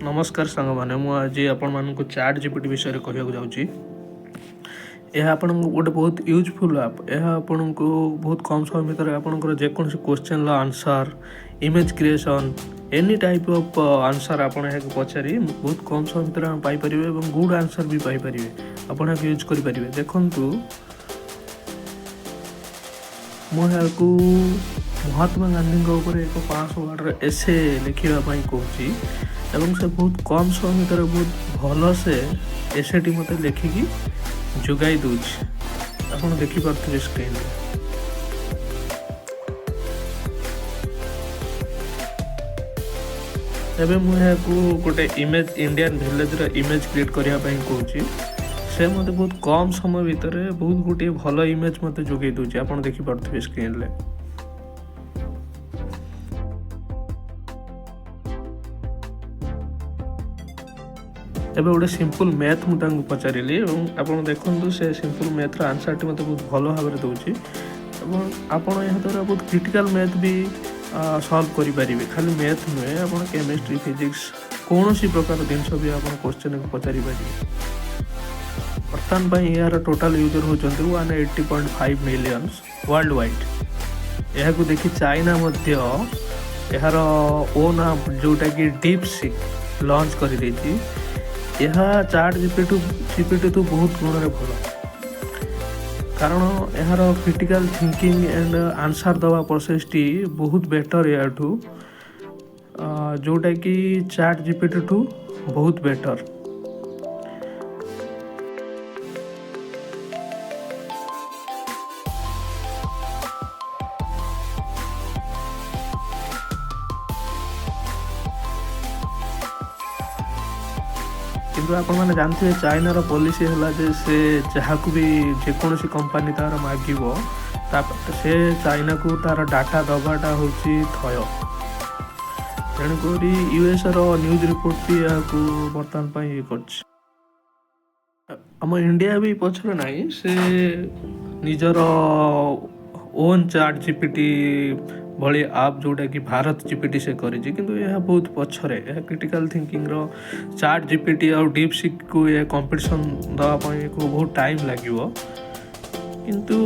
नमस्कार सांग मैंने मुझे आपण चैट जीपीटी विषय कहूँ जाऊँगी। यह आपण गोटे बहुत यूजफुल आप यह आपण को बहुत कम समय भितर आपंकर जेकोसी question answer image creation any type of answer आप पचारि बहुत कम समय भितर पाइपर और गुड आंसर भी पाइपर आप यूज करेंगे। देखु मुझे महात्मा गांधी ऊपर एक 500 वर्ड एसे लिखापी कहूँ एवं से बहुत कम समय भितर बहुत भल से एसेटी मत लिखिकी जोगाई दूची आप देखिपे स्क्रीन एबे मुझे गोटे image Indian village image create करने कहूँ से मत बहुत कम समय भितर बहुत गोटे भल इमेज मत जोगाई दूची आप देखिपे स्क्रीन रे। एबे गोटे सिंपल मैथ मुझे पचारि आप देखो से सिंपल मैथ्र आंसर टी मत बहुत भल भाव में दूसरी आपड़ यह द्वारा बहुत क्रिटिकल मैथ भी सॉल्व करेंगे। खाली मैथ नुहे आप केमिस्ट्री फिजिक्स कौन सी प्रकार जिनस भी आप क्वेश्चन को पचारि पारे। बर्तमान यार टोटाल यूजर होती 180.5 मिलियंस वर्ल्ड वाइड। यह देखि चाइना यार ओन आप जोटा कि डीप सीक लॉन्च कर यह चैट जीपीटी तो बहुत गुण भल कारण यार क्रिटिकल थिंकिंग एंड आंसर दवा प्रोसेस टी बहुत बेटर या जोटा कि चैट जीपीटी ठू बहुत बेटर। किंतु आप जानते चाइनार पॉलिसी है जे से जहाँ को भी जेकोसी कंपनी तार मागिबो से चाइना को तार डाटा दबाटा हूँ थय तेणुक यूएस न्यूज रिपोर्ट भी यहाँ बर्तमान ये करम इंडिया भी पछरे ना से निजर ओन चैट जीपीटी भली आप जोटा कि भारत जीपीटी से करी किंतु यह बहुत पछरे क्रिटिकल थिंकिंग रो चैट जीपीटी और डीप सीक को ये कंपटीशन दवाई को बहुत टाइम लगे किंतु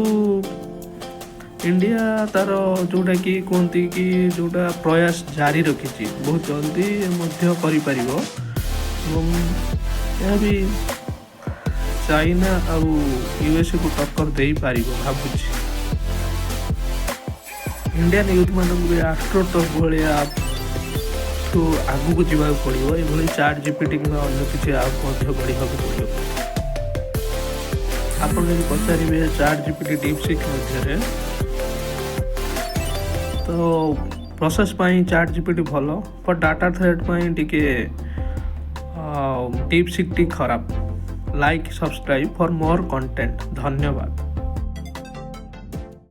इंडिया तार जोटा कि कहती कि जोटा प्रयास जारी रखी बहुत जल्दी मध्य करि भी चाइना और यूएसए को टक्कर दे पार भावुँ। इंडियन यूथ मानक एस्ट्रोटक भाया तो आगू को जावाक पड़ो ये चैट जीपीटी कि अन्य किसी आप बढ़ा पड़ो। आप पचारे चैट जीपीटी डीप सीक मध्य तो प्रोसेस चैट जीपीटी भल पर डाटा थ्रेड टिके डीप सीक टी खराब। Like subscribe for more content. धन्यवाद।